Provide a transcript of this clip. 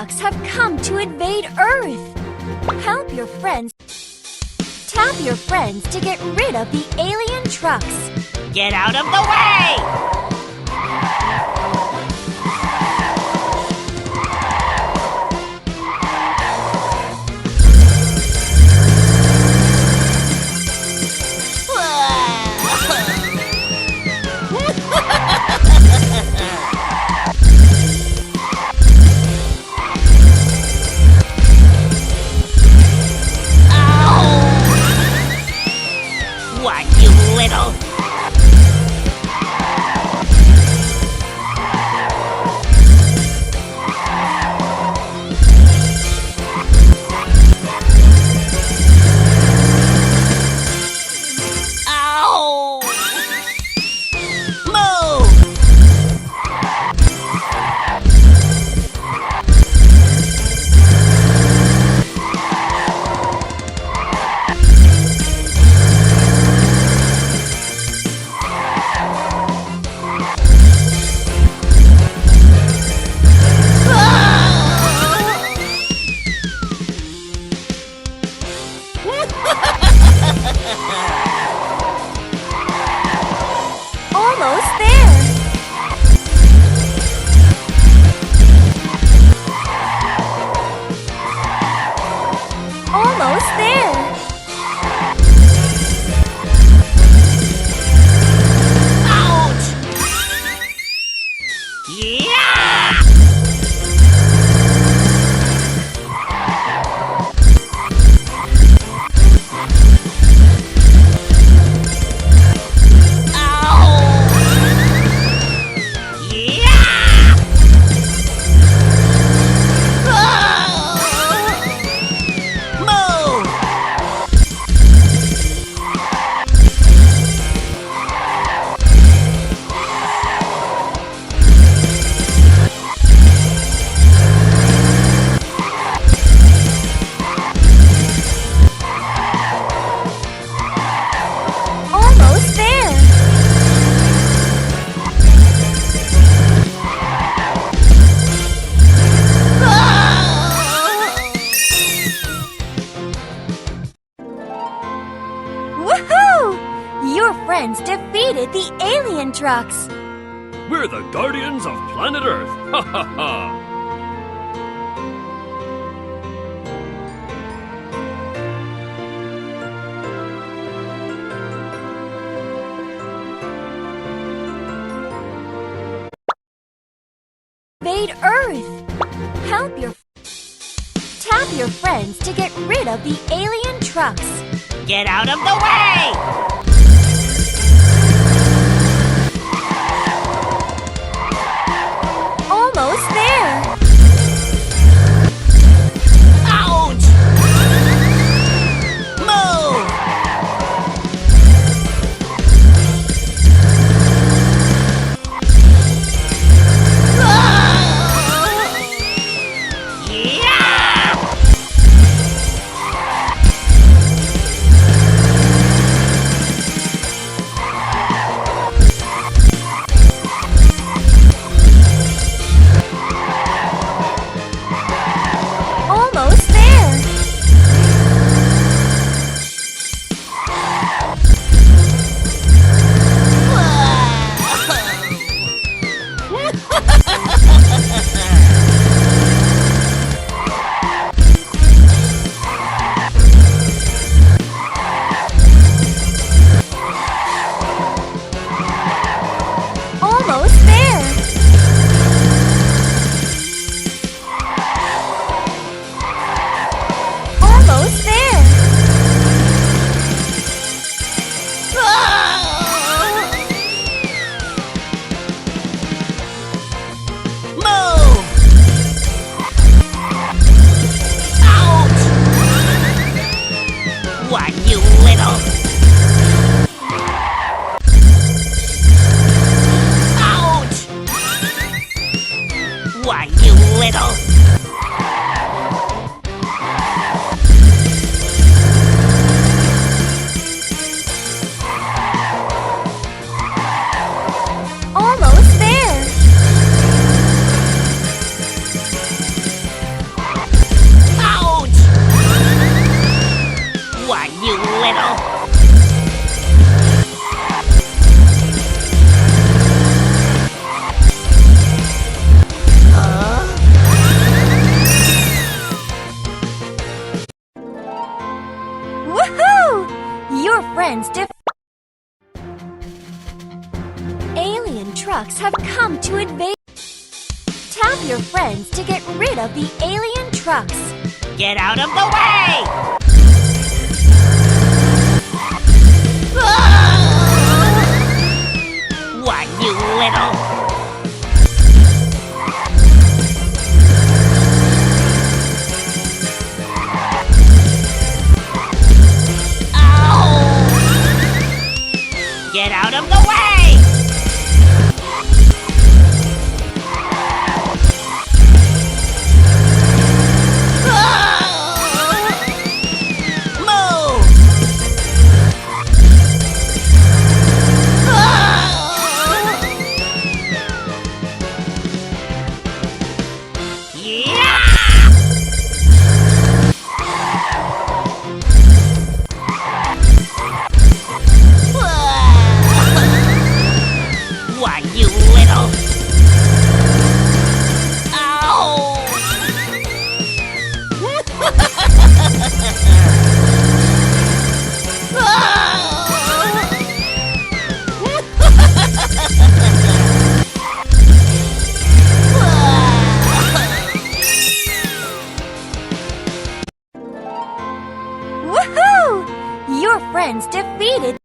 trucks have come to invade Earth. Help your friends. Tap your friends to get rid of the alien trucks. Get out of the way! What, you little... Ow! Move! Almost there. Almost there. Ouch! Yeah! Almost there. Woohoo! Your friends defeated the alien trucks. We're the guardians of planet Earth. Ha ha ha! Invade Earth. Help your. Tap your friends to get rid of the alien trucks. Get out of the way! Almost there. Ouch! Move! Yeah! trucks have come to invade. Tap your friends to get rid of the alien trucks. Get out of the way! What, you little... Ow! Get out of the way!